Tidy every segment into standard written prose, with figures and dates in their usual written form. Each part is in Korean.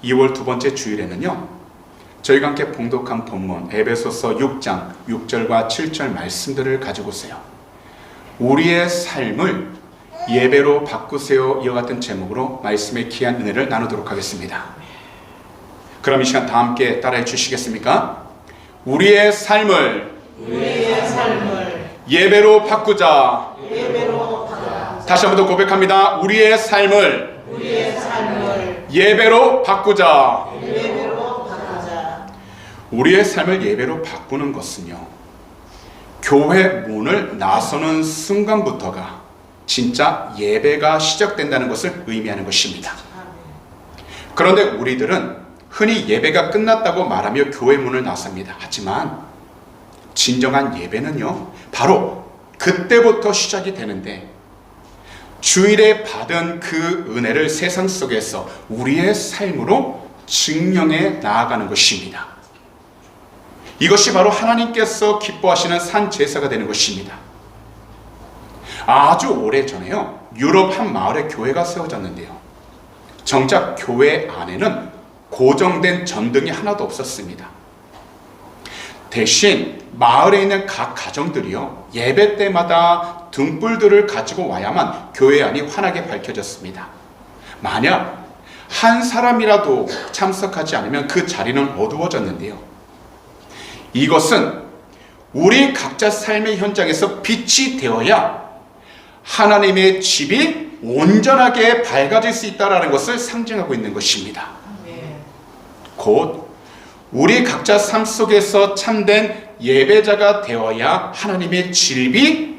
2월 두 번째 주일에는요, 저희가 함께 봉독한 본문 에베소서 6장 6절과 7절 말씀들을 가지고 오세요. 우리의 삶을 예배로 바꾸세요, 이와 같은 제목으로 말씀의 귀한 은혜를 나누도록 하겠습니다. 그럼 이 시간 다 함께 따라해 주시겠습니까? 우리의 삶을 예배로 바꾸자. 다시 한 번 더 고백합니다. 우리의 삶을 예배로 바꾸자. 우리의 삶을 예배로 바꾸는 것은요, 교회 문을 나서는 순간부터가 진짜 예배가 시작된다는 것을 의미하는 것입니다. 그런데 우리들은 흔히 예배가 끝났다고 말하며 교회 문을 나섭니다. 하지만 진정한 예배는요, 바로 그때부터 시작이 되는데, 주일에 받은 그 은혜를 세상 속에서 우리의 삶으로 증명해 나아가는 것입니다. 이것이 바로 하나님께서 기뻐하시는 산 제사가 되는 것입니다. 아주 오래전에요, 유럽 한 마을에 교회가 세워졌는데요, 정작 교회 안에는 고정된 전등이 하나도 없었습니다. 대신 마을에 있는 각 가정들이요, 예배 때마다 등불들을 가지고 와야만 교회 안이 환하게 밝혀졌습니다. 만약 한 사람이라도 참석하지 않으면 그 자리는 어두워졌는데요, 이것은 우리 각자 삶의 현장에서 빛이 되어야 하나님의 집이 온전하게 밝아질 수 있다는 것을 상징하고 있는 것입니다. 곧 우리 각자 삶 속에서 참된 예배자가 되어야 하나님의 집이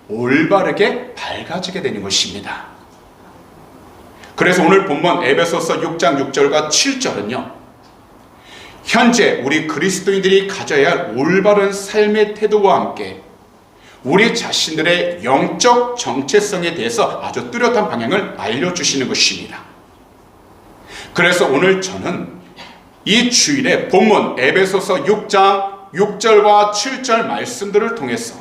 올바르게 밝아지게 되는 것입니다. 그래서 오늘 본문 에베소서 6장 6절과 7절은요, 현재 우리 그리스도인들이 가져야 할 올바른 삶의 태도와 함께 우리 자신들의 영적 정체성에 대해서 아주 뚜렷한 방향을 알려주시는 것입니다. 그래서 오늘 저는 이 주일에 본문 에베소서 6장 6절과 7절 말씀들을 통해서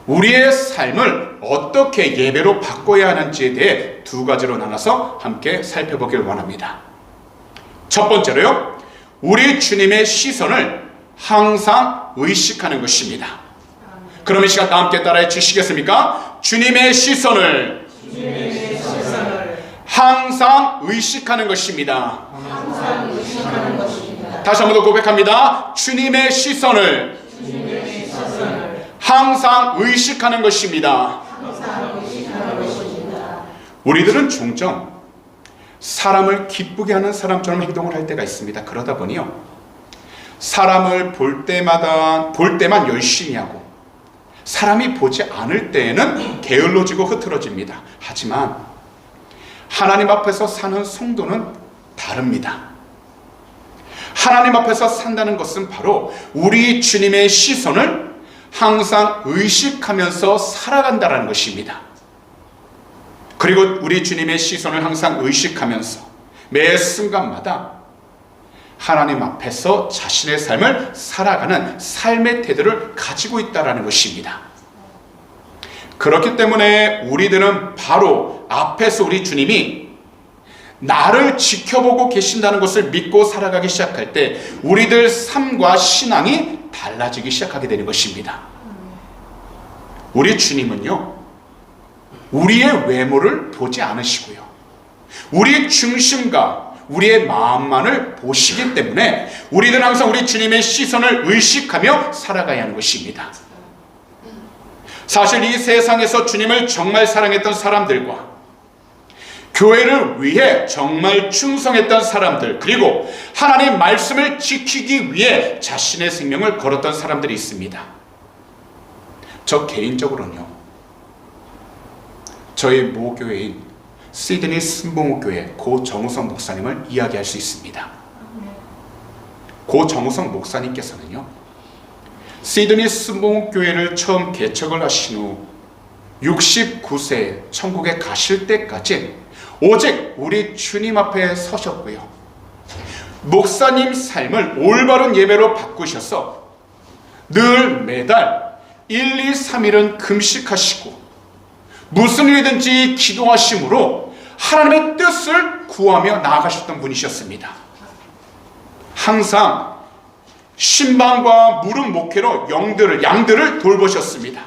우리의 삶을 어떻게 예배로 바꿔야 하는지에 대해 두 가지로 나눠서 함께 살펴보길 원합니다. 첫 번째로요, 우리 주님의 시선을 항상 의식하는 것입니다. 그럼 이 시간 다 함께 따라해 주시겠습니까? 주님의 시선을 항상 의식하는 것입니다. 다시 한 번 더 고백합니다. 주님의 시선을 항상 의식하는 것입니다. 우리들은 종종 사람을 기쁘게 하는 사람처럼 행동을 할 때가 있습니다. 그러다 보니요, 사람을 볼 때만 열심히 하고 사람이 보지 않을 때에는 게을러지고 흐트러집니다. 하지만 하나님 앞에서 사는 성도는 다릅니다. 하나님 앞에서 산다는 것은 바로 우리 주님의 시선을 항상 의식하면서 살아간다는 것입니다. 그리고 우리 주님의 시선을 항상 의식하면서 매 순간마다 하나님 앞에서 자신의 삶을 살아가는 삶의 태도를 가지고 있다는 것입니다. 그렇기 때문에 우리들은 바로 앞에서 우리 주님이 나를 지켜보고 계신다는 것을 믿고 살아가기 시작할 때 우리들 삶과 신앙이 달라지기 시작하게 되는 것입니다. 우리 주님은요, 우리의 외모를 보지 않으시고요, 우리의 중심과 우리의 마음만을 보시기 때문에 우리는 항상 우리 주님의 시선을 의식하며 살아가야 하는 것입니다. 사실 이 세상에서 주님을 정말 사랑했던 사람들과 교회를 위해 정말 충성했던 사람들, 그리고 하나님 말씀을 지키기 위해 자신의 생명을 걸었던 사람들이 있습니다. 저 개인적으로는요, 저희 모교회인 시드니 순복음교회 고 정우성 목사님을 이야기할 수 있습니다. 고 정우성 목사님께서는요, 시드니 순복음교회를 처음 개척을 하신 후 69세 천국에 가실 때까지 오직 우리 주님 앞에 서셨고요, 목사님 삶을 올바른 예배로 바꾸셔서 늘 매달 1, 2, 3일은 금식하시고 무슨 일이든지 기도하심으로 하나님의 뜻을 구하며 나아가셨던 분이셨습니다. 항상 신방과 무릎 목회로 양들을 돌보셨습니다.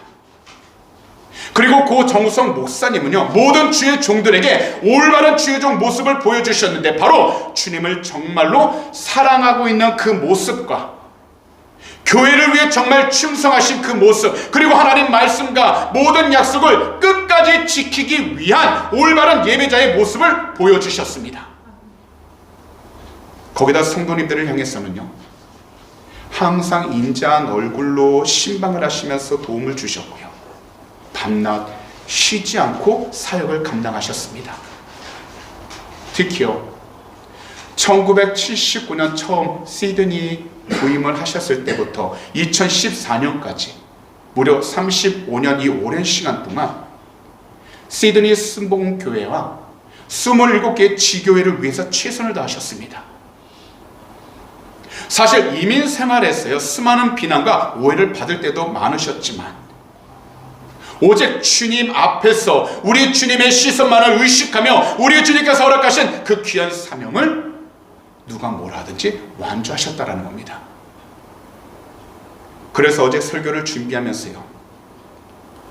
그리고 고 정우성 목사님은요, 모든 주의 종들에게 올바른 주의 종 모습을 보여주셨는데, 바로 주님을 정말로 사랑하고 있는 그 모습과 교회를 위해 정말 충성하신 그 모습, 그리고 하나님 말씀과 모든 약속을 끝까지 지키기 위한 올바른 예배자의 모습을 보여주셨습니다. 거기다 성도님들을 향해서는요, 항상 인자한 얼굴로 신방을 하시면서 도움을 주셨고요, 밤낮 쉬지 않고 사역을 감당하셨습니다. 특히요, 1979년 처음 시드니 부임을 하셨을 때부터 2014년까지 무려 35년 이 오랜 시간 동안 시드니 순복음교회와 27개의 지교회를 위해서 최선을 다하셨습니다. 사실 이민 생활에서요, 수많은 비난과 오해를 받을 때도 많으셨지만, 오직 주님 앞에서 우리 주님의 시선만을 의식하며 우리 주님께서 허락하신 그 귀한 사명을 누가 뭐라 하든지 완주하셨다라는 겁니다. 그래서 어제 설교를 준비하면서요,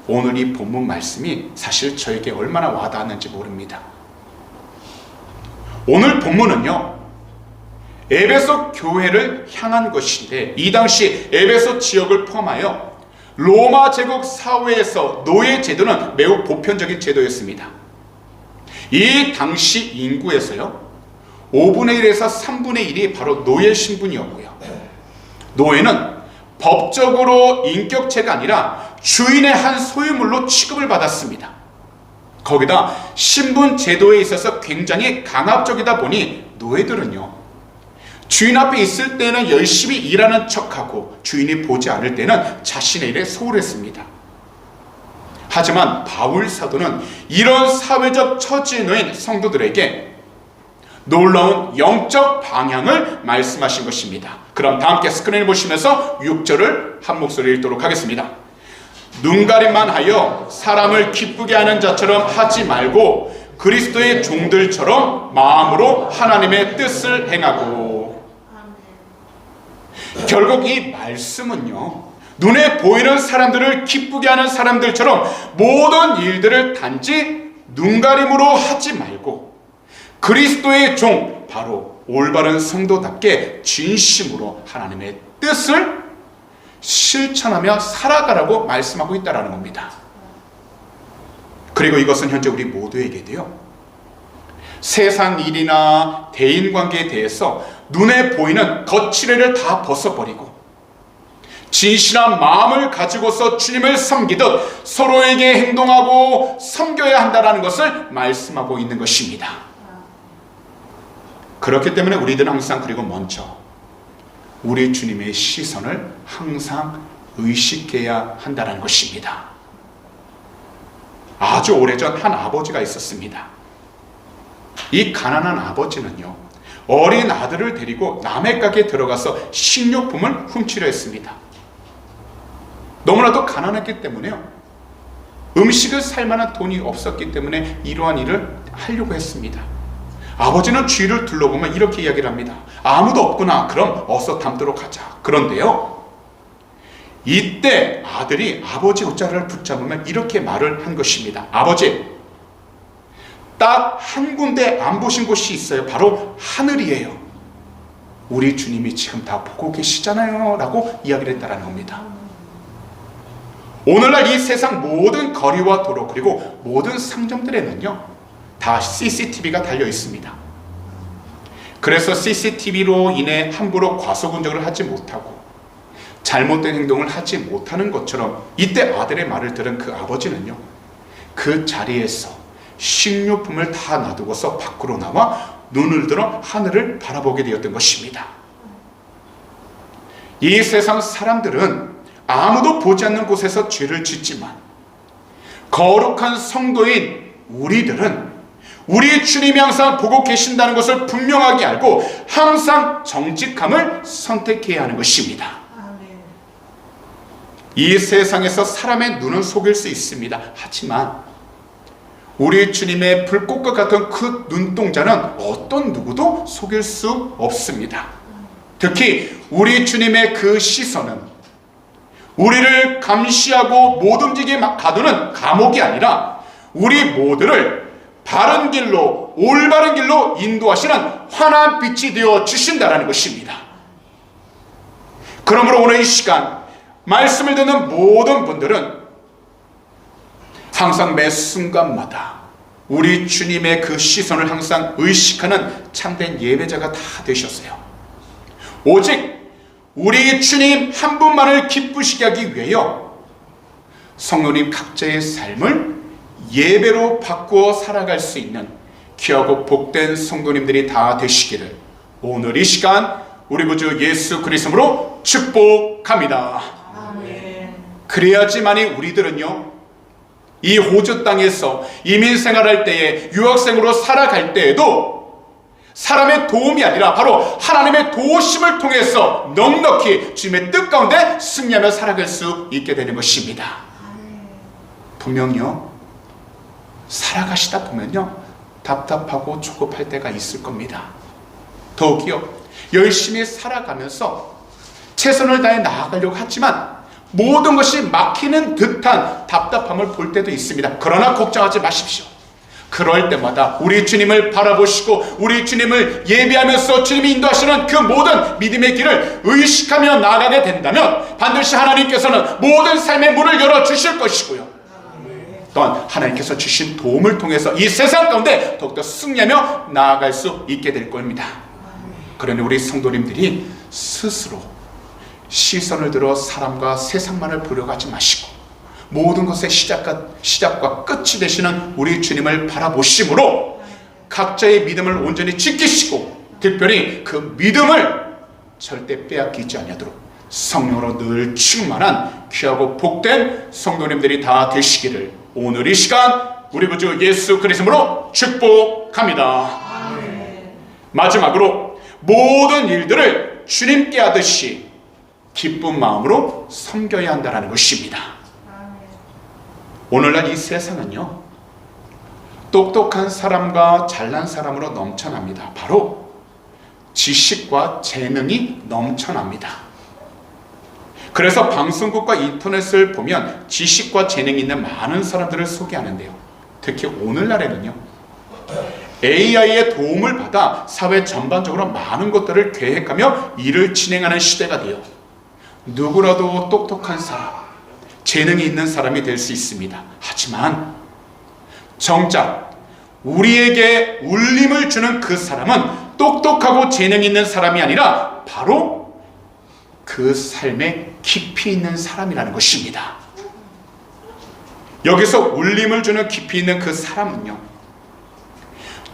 오늘 이 본문 말씀이 사실 저에게 얼마나 와닿았는지 모릅니다. 오늘 본문은요, 에베소 교회를 향한 것인데, 이 당시 에베소 지역을 포함하여 로마 제국 사회에서 노예 제도는 매우 보편적인 제도였습니다. 이 당시 인구에서요, 5분의 1에서 3분의 1이 바로 노예 신분이었고요, 노예는 법적으로 인격체가 아니라 주인의 한 소유물로 취급을 받았습니다. 거기다 신분 제도에 있어서 굉장히 강압적이다 보니 노예들은요, 주인 앞에 있을 때는 열심히 일하는 척하고 주인이 보지 않을 때는 자신의 일에 소홀했습니다. 하지만 바울 사도는 이런 사회적 처지에 놓인 성도들에게 놀라운 영적 방향을 말씀하신 것입니다. 그럼 다 함께 스크린을 보시면서 6절을 한 목소리로 읽도록 하겠습니다. 눈가림만 하여 사람을 기쁘게 하는 자처럼 하지 말고 그리스도의 종들처럼 마음으로 하나님의 뜻을 행하고. 결국 이 말씀은요, 눈에 보이는 사람들을 기쁘게 하는 사람들처럼 모든 일들을 단지 눈가림으로 하지 말고 그리스도의 종, 바로 올바른 성도답게 진심으로 하나님의 뜻을 실천하며 살아가라고 말씀하고 있다는 겁니다. 그리고 이것은 현재 우리 모두에게도요, 세상 일이나 대인관계에 대해서 눈에 보이는 거칠애를 다 벗어버리고 진실한 마음을 가지고서 주님을 섬기듯 서로에게 행동하고 섬겨야 한다는 것을 말씀하고 있는 것입니다. 그렇기 때문에 우리들은 항상, 그리고 먼저 우리 주님의 시선을 항상 의식해야 한다는 것입니다. 아주 오래전 한 아버지가 있었습니다. 이 가난한 아버지는요, 어린 아들을 데리고 남의 가게에 들어가서 식료품을 훔치려 했습니다. 너무나도 가난했기 때문에요, 음식을 살 만한 돈이 없었기 때문에 이러한 일을 하려고 했습니다. 아버지는 주위를 둘러보면 이렇게 이야기를 합니다. 아무도 없구나. 그럼 어서 담도록 하자. 그런데요, 이때 아들이 아버지 옷자락을 붙잡으면 이렇게 말을 한 것입니다. 아버지, 딱 한 군데 안 보신 곳이 있어요. 바로 하늘이에요. 우리 주님이 지금 다 보고 계시잖아요 라고 이야기를 했다는 겁니다. 오늘날 이 세상 모든 거리와 도로, 그리고 모든 상점들에는요, 다 CCTV가 달려 있습니다. 그래서 CCTV로 인해 함부로 과소분적을 하지 못하고 잘못된 행동을 하지 못하는 것처럼, 이때 아들의 말을 들은 그 아버지는요, 그 자리에서 식료품을 다 놔두고서 밖으로 나와 눈을 들어 하늘을 바라보게 되었던 것입니다. 이 세상 사람들은 아무도 보지 않는 곳에서 죄를 짓지만, 거룩한 성도인 우리들은 우리 주님이 항상 보고 계신다는 것을 분명하게 알고 항상 정직함을 선택해야 하는 것입니다. 이 세상에서 사람의 눈은 속일 수 있습니다. 하지만 우리 주님의 불꽃과 같은 그 눈동자는 어떤 누구도 속일 수 없습니다. 특히 우리 주님의 그 시선은 우리를 감시하고 못 움직이게 가두는 감옥이 아니라 우리 모두를 바른 길로, 올바른 길로 인도하시는 환한 빛이 되어 주신다라는 것입니다. 그러므로 오늘 이 시간 말씀을 듣는 모든 분들은 항상 매 순간마다 우리 주님의 그 시선을 항상 의식하는 참된 예배자가 다 되셨어요. 오직 우리 주님 한 분만을 기쁘시게 하기 위하여 성도님 각자의 삶을 예배로 바꾸어 살아갈 수 있는 귀하고 복된 성도님들이 다 되시기를 오늘 이 시간 우리 구주 예수 그리스도로 축복합니다. 아멘. 그래야지만이 우리들은요, 이 호주 땅에서 이민 생활할 때에 유학생으로 살아갈 때에도 사람의 도움이 아니라 바로 하나님의 도우심을 통해서 넉넉히 주님의 뜻 가운데 승리하며 살아갈 수 있게 되는 것입니다. 분명히요, 살아가시다 보면요 답답하고 조급할 때가 있을 겁니다. 더욱이요, 열심히 살아가면서 최선을 다해 나아가려고 하지만 모든 것이 막히는 듯한 답답함을 볼 때도 있습니다. 그러나 걱정하지 마십시오. 그럴 때마다 우리 주님을 바라보시고 우리 주님을 예배하면서 주님이 인도하시는 그 모든 믿음의 길을 의식하며 나아가게 된다면 반드시 하나님께서는 모든 삶의 문을 열어주실 것이고요, 또한 하나님께서 주신 도움을 통해서 이 세상 가운데 더욱더 승리하며 나아갈 수 있게 될 겁니다. 그러니 우리 성도님들이 스스로 시선을 들어 사람과 세상만을 보려고 하지 마시고 모든 것의 시작과 끝이 되시는 우리 주님을 바라보심으로 각자의 믿음을 온전히 지키시고 특별히 그 믿음을 절대 빼앗기지 아니하도록 성령으로 늘 충만한 귀하고 복된 성도님들이 다 되시기를 오늘 이 시간 우리 구주 예수 그리스도로 축복합니다. 마지막으로 모든 일들을 주님께 하듯이 기쁜 마음으로 섬겨야 한다는 것입니다. 오늘날 이 세상은요, 똑똑한 사람과 잘난 사람으로 넘쳐납니다. 바로 지식과 재능이 넘쳐납니다. 그래서 방송국과 인터넷을 보면 지식과 재능이 있는 많은 사람들을 소개하는데요, 특히 오늘날에는요 AI의 도움을 받아 사회 전반적으로 많은 것들을 계획하며 일을 진행하는 시대가 되어 누구라도 똑똑한 사람, 재능이 있는 사람이 될 수 있습니다. 하지만 정작 우리에게 울림을 주는 그 사람은 똑똑하고 재능이 있는 사람이 아니라 바로 그 삶에 깊이 있는 사람이라는 것입니다. 여기서 울림을 주는 깊이 있는 그 사람은요,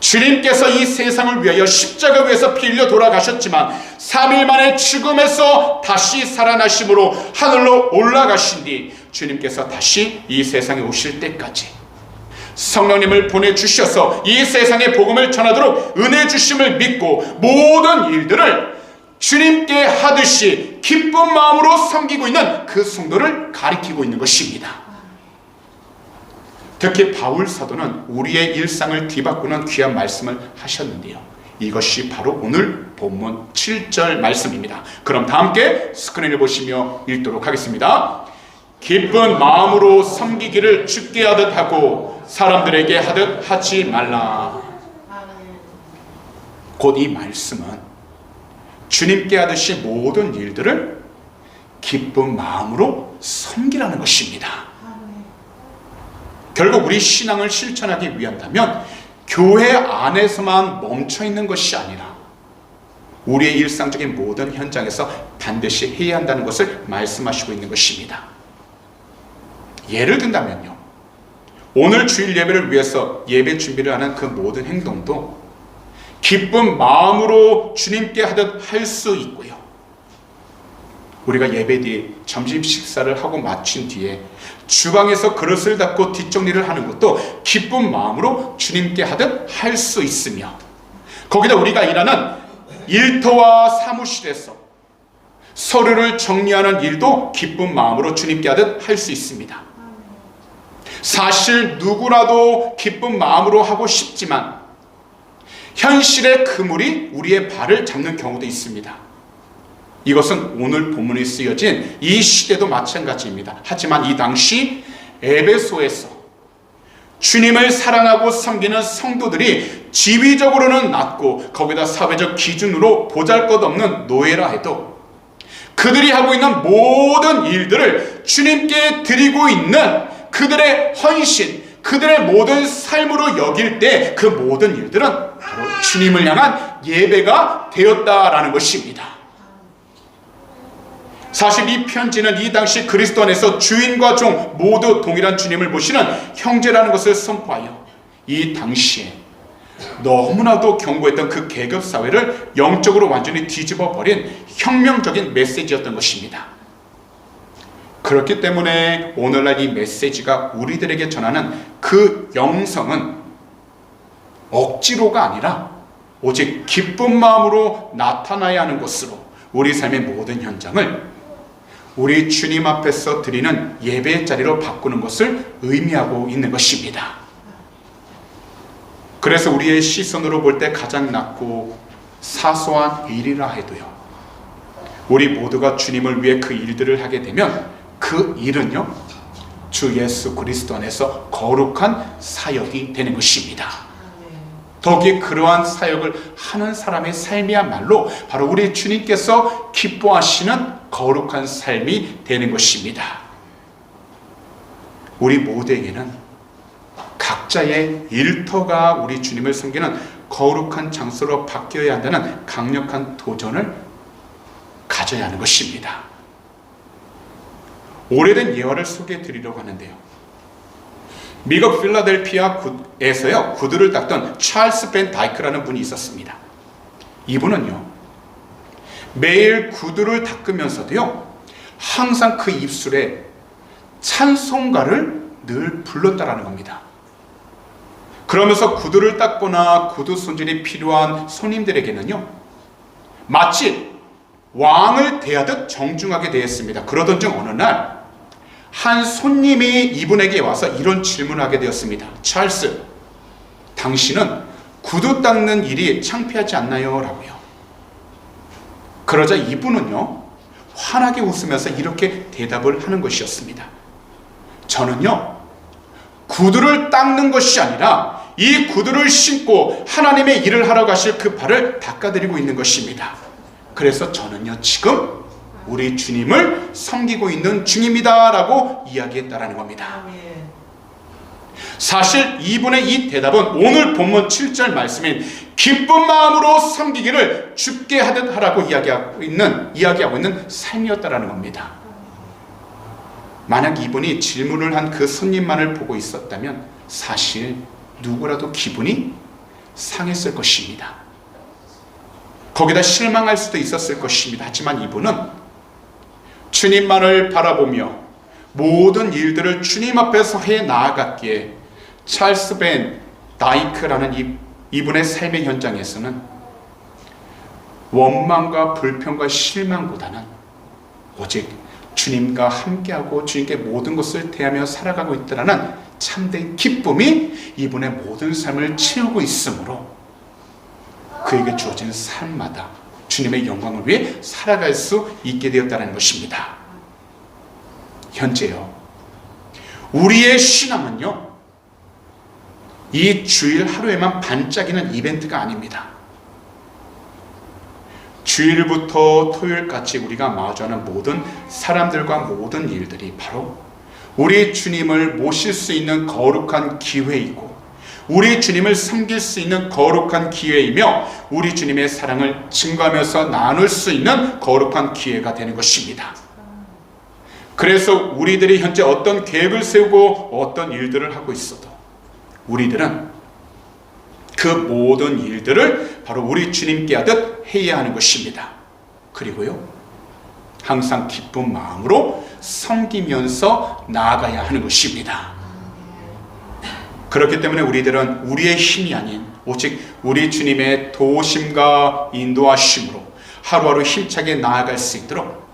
주님께서 이 세상을 위하여 십자가 위에서 피 흘려 돌아가셨지만 3일 만에 죽음에서 다시 살아나심으로 하늘로 올라가신 뒤 주님께서 다시 이 세상에 오실 때까지 성령님을 보내주셔서 이 세상에 복음을 전하도록 은혜 주심을 믿고 모든 일들을 주님께 하듯이 기쁜 마음으로 섬기고 있는 그 성도를 가리키고 있는 것입니다. 특히 바울 사도는 우리의 일상을 뒤바꾸는 귀한 말씀을 하셨는데요, 이것이 바로 오늘 본문 7절 말씀입니다. 그럼 다 함께 스크린을 보시며 읽도록 하겠습니다. 기쁜 마음으로 섬기기를 주께 하듯 하고 사람들에게 하듯 하지 말라. 곧 이 말씀은 주님께 하듯이 모든 일들을 기쁜 마음으로 섬기라는 것입니다. 결국 우리 신앙을 실천하기 위한다면 교회 안에서만 멈춰있는 것이 아니라 우리의 일상적인 모든 현장에서 반드시 해야 한다는 것을 말씀하시고 있는 것입니다. 예를 든다면요, 오늘 주일 예배를 위해서 예배 준비를 하는 그 모든 행동도 기쁜 마음으로 주님께 하듯 할 수 있고요, 우리가 예배 뒤에 점심 식사를 하고 마친 뒤에 주방에서 그릇을 닦고 뒷정리를 하는 것도 기쁜 마음으로 주님께 하듯 할 수 있으며, 거기다 우리가 일하는 일터와 사무실에서 서류를 정리하는 일도 기쁜 마음으로 주님께 하듯 할 수 있습니다. 사실 누구라도 기쁜 마음으로 하고 싶지만 현실의 그물이 우리의 발을 잡는 경우도 있습니다. 이것은 오늘 본문에 쓰여진 이 시대도 마찬가지입니다. 하지만 이 당시 에베소에서 주님을 사랑하고 섬기는 성도들이 지위적으로는 낮고 거기다 사회적 기준으로 보잘것없는 노예라 해도 그들이 하고 있는 모든 일들을 주님께 드리고 있는 그들의 헌신, 그들의 모든 삶으로 여길 때 그 모든 일들은 바로 주님을 향한 예배가 되었다라는 것입니다. 사실 이 편지는 이 당시 그리스도 안에서 주인과 종 모두 동일한 주님을 모시는 형제라는 것을 선포하여 이 당시에 너무나도 견고했던 그 계급 사회를 영적으로 완전히 뒤집어 버린 혁명적인 메시지였던 것입니다. 그렇기 때문에 오늘날 이 메시지가 우리들에게 전하는 그 영성은 억지로가 아니라 오직 기쁜 마음으로 나타나야 하는 것으로 우리 삶의 모든 현장을 우리 주님 앞에서 드리는 예배의 자리로 바꾸는 것을 의미하고 있는 것입니다. 그래서 우리의 시선으로 볼 때 가장 낮고 사소한 일이라 해도요, 우리 모두가 주님을 위해 그 일들을 하게 되면 그 일은요, 주 예수 그리스도 안에서 거룩한 사역이 되는 것입니다. 더욱이 그러한 사역을 하는 사람의 삶이야말로 바로 우리 주님께서 기뻐하시는 거룩한 삶이 되는 것입니다. 우리 모두에게는 각자의 일터가 우리 주님을 섬기는 거룩한 장소로 바뀌어야 한다는 강력한 도전을 가져야 하는 것입니다. 오래된 예화를 소개해 드리려고 하는데요, 미국 필라델피아에서요 구두를 닦던 찰스 벤 다이크라는 분이 있었습니다. 이분은요 매일 구두를 닦으면서도요 항상 그 입술에 찬송가를 늘 불렀다라는 겁니다. 그러면서 구두를 닦거나 구두 손질이 필요한 손님들에게는요 마치 왕을 대하듯 정중하게 대했습니다. 그러던 중 어느 날 한 손님이 이분에게 와서 이런 질문을 하게 되었습니다. 찰스, 당신은 구두 닦는 일이 창피하지 않나요? 라고요. 그러자 이분은요 환하게 웃으면서 이렇게 대답을 하는 것이었습니다. 저는요 구두를 닦는 것이 아니라 이 구두를 신고 하나님의 일을 하러 가실 그 발을 닦아드리고 있는 것입니다. 그래서 저는요 지금 우리 주님을 섬기고 있는 중입니다 라고 이야기했다라는 겁니다. 사실 이분의 이 대답은 오늘 본문 7절 말씀인 기쁜 마음으로 섬기기를 주께 하듯 하라고 이야기하고 있는 삶이었다라는 겁니다. 만약 이분이 질문을 한 그 손님만을 보고 있었다면 사실 누구라도 기분이 상했을 것입니다. 거기다 실망할 수도 있었을 것입니다. 하지만 이분은 주님만을 바라보며 모든 일들을 주님 앞에서 해 나아갔기에 찰스 벤 다이크라는 이분의 삶의 현장에서는 원망과 불평과 실망보다는 오직 주님과 함께하고 주님께 모든 것을 대하며 살아가고 있다는 참된 기쁨이 이분의 모든 삶을 채우고 있으므로 그에게 주어진 삶마다 주님의 영광을 위해 살아갈 수 있게 되었다는 것입니다. 현재요 우리의 신앙은요 이 주일 하루에만 반짝이는 이벤트가 아닙니다. 주일부터 토요일까지 우리가 마주하는 모든 사람들과 모든 일들이 바로 우리 주님을 모실 수 있는 거룩한 기회이고 우리 주님을 섬길 수 있는 거룩한 기회이며 우리 주님의 사랑을 증거하면서 나눌 수 있는 거룩한 기회가 되는 것입니다. 그래서 우리들이 현재 어떤 계획을 세우고 어떤 일들을 하고 있어도 우리들은 그 모든 일들을 바로 우리 주님께 하듯 해야 하는 것입니다. 그리고요 항상 기쁜 마음으로 섬기면서 나아가야 하는 것입니다. 그렇기 때문에 우리들은 우리의 힘이 아닌 오직 우리 주님의 도우심과 인도하심으로 하루하루 힘차게 나아갈 수 있도록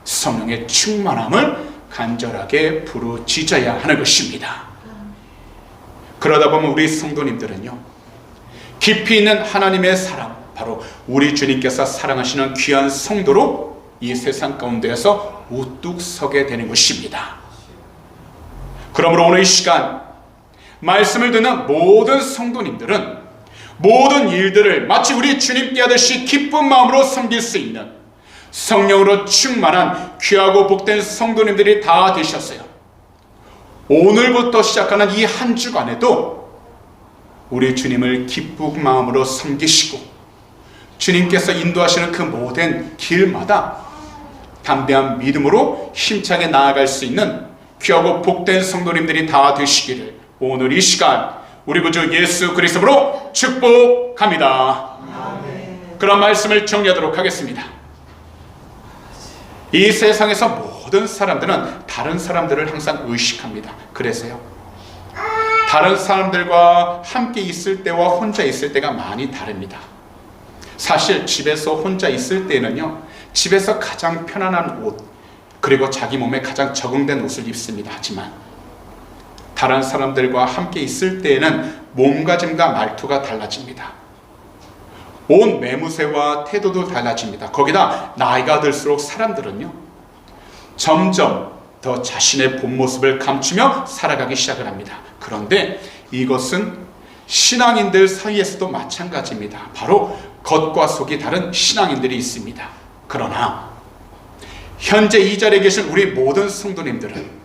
성령의 충만함을 간절하게 부르짖어야 하는 것입니다. 그러다 보면 우리 성도님들은요, 깊이 있는 하나님의 사랑, 바로 우리 주님께서 사랑하시는 귀한 성도로 이 세상 가운데에서 우뚝 서게 되는 것입니다. 그러므로 오늘 이 시간 말씀을 듣는 모든 성도님들은 모든 일들을 마치 우리 주님께 하듯이 기쁜 마음으로 섬길 수 있는 성령으로 충만한 귀하고 복된 성도님들이 다 되셨어요. 오늘부터 시작하는 이 한 주간에도 우리 주님을 기쁜 마음으로 섬기시고 주님께서 인도하시는 그 모든 길마다 담대한 믿음으로 힘차게 나아갈 수 있는 귀하고 복된 성도님들이 다 되시기를 오늘 이 시간 우리 구주 예수 그리스도로 축복합니다. 그런 말씀을 정리하도록 하겠습니다. 이 세상에서 모든 사람들은 다른 사람들을 항상 의식합니다. 그래서요, 다른 사람들과 함께 있을 때와 혼자 있을 때가 많이 다릅니다. 사실 집에서 혼자 있을 때는요, 집에서 가장 편안한 옷, 그리고 자기 몸에 가장 적응된 옷을 입습니다. 하지만 다른 사람들과 함께 있을 때에는 몸가짐과 말투가 달라집니다. 온 매무새와 태도도 달라집니다. 거기다 나이가 들수록 사람들은요, 점점 더 자신의 본 모습을 감추며 살아가기 시작을 합니다. 그런데 이것은 신앙인들 사이에서도 마찬가지입니다. 바로 겉과 속이 다른 신앙인들이 있습니다. 그러나 현재 이 자리에 계신 우리 모든 성도님들은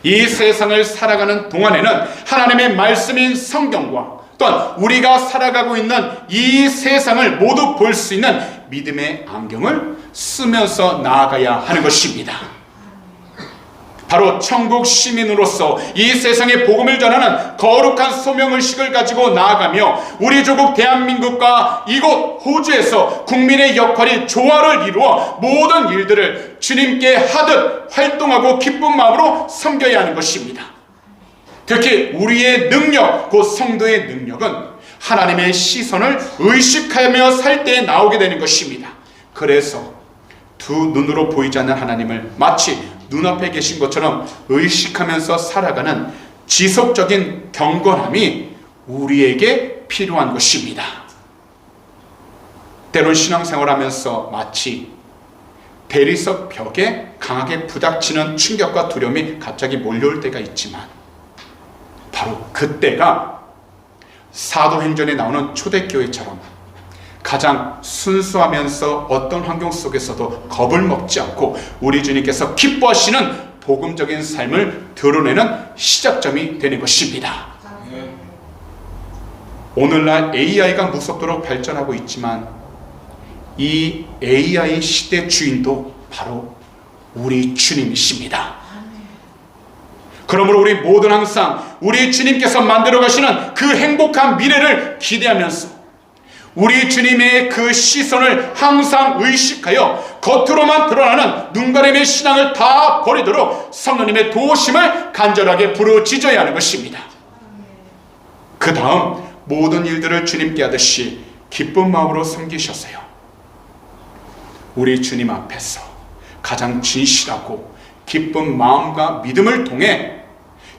이 세상을 살아가는 동안에는 하나님의 말씀인 성경과 또한 우리가 살아가고 있는 이 세상을 모두 볼 수 있는 믿음의 안경을 쓰면서 나아가야 하는 것입니다. 바로 천국 시민으로서 이 세상에 복음을 전하는 거룩한 소명의식을 가지고 나아가며 우리 조국 대한민국과 이곳 호주에서 국민의 역할이 조화를 이루어 모든 일들을 주님께 하듯 활동하고 기쁜 마음으로 섬겨야 하는 것입니다. 특히 우리의 능력, 곧 성도의 능력은 하나님의 시선을 의식하며 살 때 나오게 되는 것입니다. 그래서 두 눈으로 보이지 않는 하나님을 마치 눈앞에 계신 것처럼 의식하면서 살아가는 지속적인 경건함이 우리에게 필요한 것입니다. 때론 신앙생활하면서 마치 대리석 벽에 강하게 부닥치는 충격과 두려움이 갑자기 몰려올 때가 있지만 바로 그때가 사도행전에 나오는 초대교회처럼 가장 순수하면서 어떤 환경 속에서도 겁을 먹지 않고 우리 주님께서 기뻐하시는 복음적인 삶을 드러내는 시작점이 되는 것입니다. 오늘날 AI가 무섭도록 발전하고 있지만 이 AI 시대 주인도 바로 우리 주님이십니다. 그러므로 우리 모든 항상 우리 주님께서 만들어 가시는 그 행복한 미래를 기대하면서 우리 주님의 그 시선을 항상 의식하여 겉으로만 드러나는 눈가림의 신앙을 다 버리도록 성령님의 도우심을 간절하게 부르짖어야 하는 것입니다. 그 다음 모든 일들을 주님께 하듯이 기쁜 마음으로 섬기셨어요. 우리 주님 앞에서 가장 진실하고 기쁜 마음과 믿음을 통해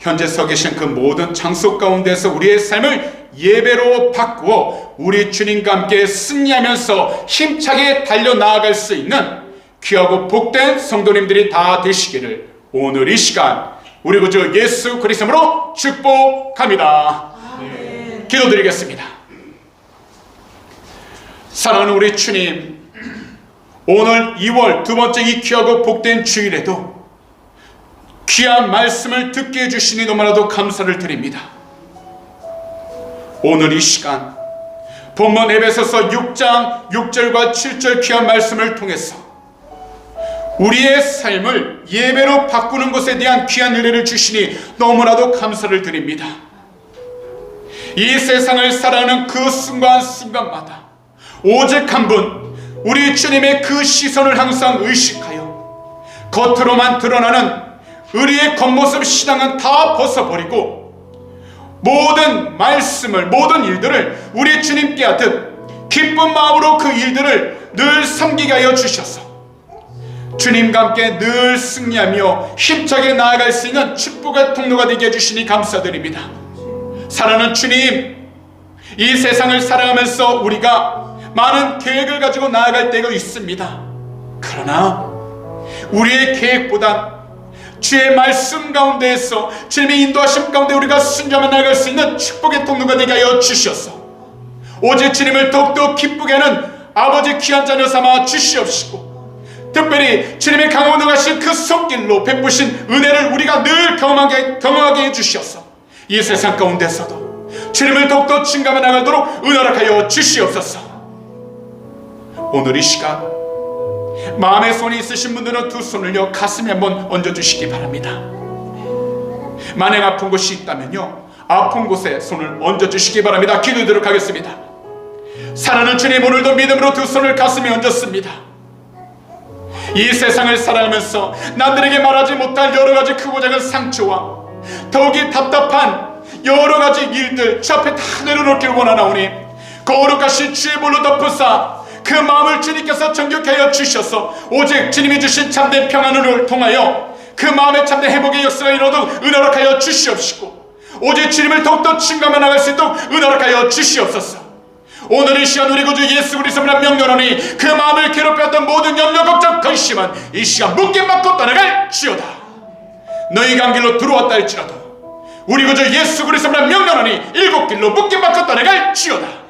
현재 서 계신 그 모든 장소 가운데서 우리의 삶을 예배로 바꾸어 우리 주님과 함께 승리하면서 힘차게 달려나아갈 수 있는 귀하고 복된 성도님들이 다 되시기를 오늘 이 시간 우리 구주 예수 그리스도로 축복합니다. 아멘. 기도드리겠습니다. 사랑하는 우리 주님, 오늘 2월 두 번째 이 귀하고 복된 주일에도 귀한 말씀을 듣게 해주시니 너무나도 감사를 드립니다. 오늘 이 시간 본문 에베소서 6장 6절과 7절 귀한 말씀을 통해서 우리의 삶을 예배로 바꾸는 것에 대한 귀한 은혜를 주시니 너무나도 감사를 드립니다. 이 세상을 살아가는 그 순간순간마다 오직 한 분, 우리 주님의 그 시선을 항상 의식하여 겉으로만 드러나는 우리의 겉모습 신앙은 다 벗어버리고 모든 말씀을, 모든 일들을 우리 주님께 하듯 기쁜 마음으로 그 일들을 늘 섬기게 하여 주셔서 주님과 함께 늘 승리하며 힘차게 나아갈 수 있는 축복의 통로가 되게 해주시니 감사드립니다. 사랑하는 주님, 이 세상을 사랑하면서 우리가 많은 계획을 가지고 나아갈 때가 있습니다. 그러나 우리의 계획보단 주의 말씀 가운데에서 주님의 인도하심 가운데 우리가 순종하며 나아갈 수 있는 축복의 통로가 되게 하여 주시옵소서. 오직 주님을 더욱더 기쁘게 하는 아버지 귀한 자녀 삼아 주시옵시고, 특별히 주님의 강하고 능하신 그 손길로 베푸신 은혜를 우리가 늘 경험하게 해주시옵소서. 이 세상 가운데서도 주님을 더욱더 증가하며 나가도록 은혜하여 주시옵소서. 오늘 이 시간 마음에 손이 있으신 분들은 두 손을요 가슴에 한번 얹어주시기 바랍니다. 만약 아픈 곳이 있다면요 아픈 곳에 손을 얹어주시기 바랍니다. 기도드리도록 하겠습니다. 사랑하는 주님, 오늘도 믿음으로 두 손을 가슴에 얹었습니다. 이 세상을 살아가면서 남들에게 말하지 못할 여러가지 크고 작은 상처와 더욱이 답답한 여러가지 일들 주 앞에 다 내려놓기를 원하나오니 거룩하신 주의 볼로 덮으사 그 마음을 주님께서 정결케 하여 주셔서 오직 주님이 주신 참된 평안을 통하여 그 마음의 참된 회복의 역사가 일어나도록 은혜하여 주시옵시고, 오직 주님을 더욱더 증거하며 나갈 수 있도록 은혜하여 주시옵소서. 오늘 이 시간 우리 구주 예수 그리스도를 명령하니 그 마음을 괴롭혔던 모든 염려 걱정 근심은 이 시간 묶임받고 떠나갈 지어다. 너희가 한 길로 들어왔다 할지라도 우리 구주 예수 그리스도를 명령하니 일곱 길로 묶임받고 떠나갈 지어다.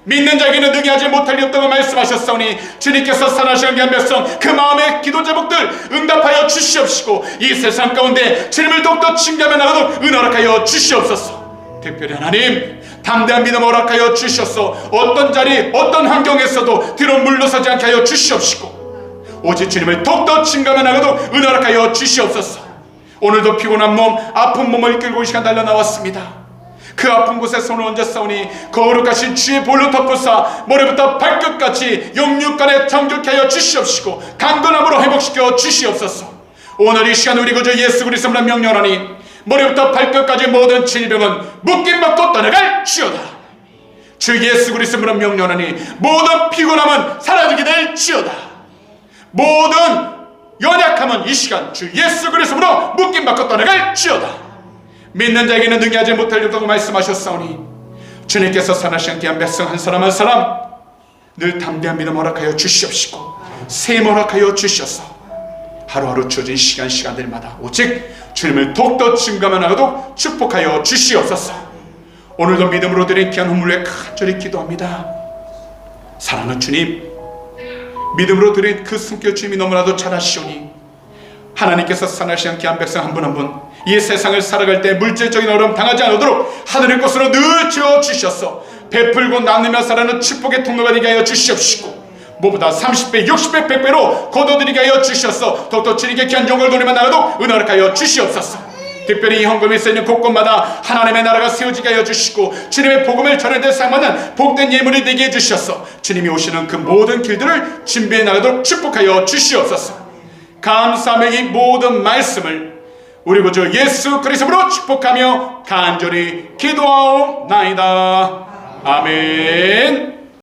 믿는 자에게는 능히하지 못할 리 없다고 말씀하셨사오니 주님께서 살아계신 귀한 백성 그 마음의 기도 제목들 응답하여 주시옵시고, 이 세상 가운데 주님을 더욱더 칭찬하며 나가도록 은혜하여 주시옵소서. 특별히 하나님, 담대한 믿음 허락하여 주셔서 어떤 자리 어떤 환경에서도 뒤로 물러서지 않게 하여 주시옵시고, 오직 주님을 더욱더 칭찬하며 나가도록 은혜하여 주시옵소서. 오늘도 피곤한 몸 아픈 몸을 끌고 이 시간 달려나왔습니다. 그 아픈 곳에 손을 얹었사오니 거룩하신 주의 볼로 덮으사 머리부터 발끝까지 영육간에 정결케 하여 주시옵시고 강건함으로 회복시켜 주시옵소서. 오늘 이 시간 우리 구주 예수 그리스도를 명령하니 머리부터 발끝까지 모든 질병은 묶임받고 떠나갈 지어다. 주 예수 그리스도를 명령하니 모든 피곤함은 사라지게 될 지어다. 모든 연약함은 이 시간 주 예수 그리스도로 묶임받고 떠나갈 지어다. 믿는 자에게는 능히하지 못할 리 없다고 말씀하셨사오니 주님께서 선하신 귀한 백성 한 사람 한 사람 늘 담대한 믿음 허락하여 주시옵시고 세임 허락하여 주셔서 하루하루 주어진 시간들마다 오직 주님을 더욱더 증거하며 나가도록 축복하여 주시옵소서. 오늘도 믿음으로 드린 귀한 헌물에 간절히 기도합니다. 사랑하는 주님, 믿음으로 드린 그 숨결 주님이 너무나도 잘 아시오니 하나님께서 선하신 귀한 백성 한 분 한 분 이 세상을 살아갈 때 물질적인 어려움 당하지 않도록 하늘의 것으로 늘 지어주셔서 베풀고 나누며 살아가는 축복의 통로가 되게 하여 주시옵시고, 무엇보다 30배, 60배, 100배로 거둬들이게 하여 주셔서 더욱더 주님께 귀한 영광을 돌리며 나가도 은혜하여 주시옵소서. 특별히 이 헌금이 쓰이는 곳곳마다 하나님의 나라가 세워지게 하여 주시고 주님의 복음을 전할 때 사용하는 복된 예물이 되게 해주셔서 주님이 오시는 그 모든 길들을 준비해 나가도록 축복하여 주시옵소서. 감사하며 이 모든 말씀을 우리 구주 예수 그리스도로 축복하며 간절히 기도하옵나이다. 아멘.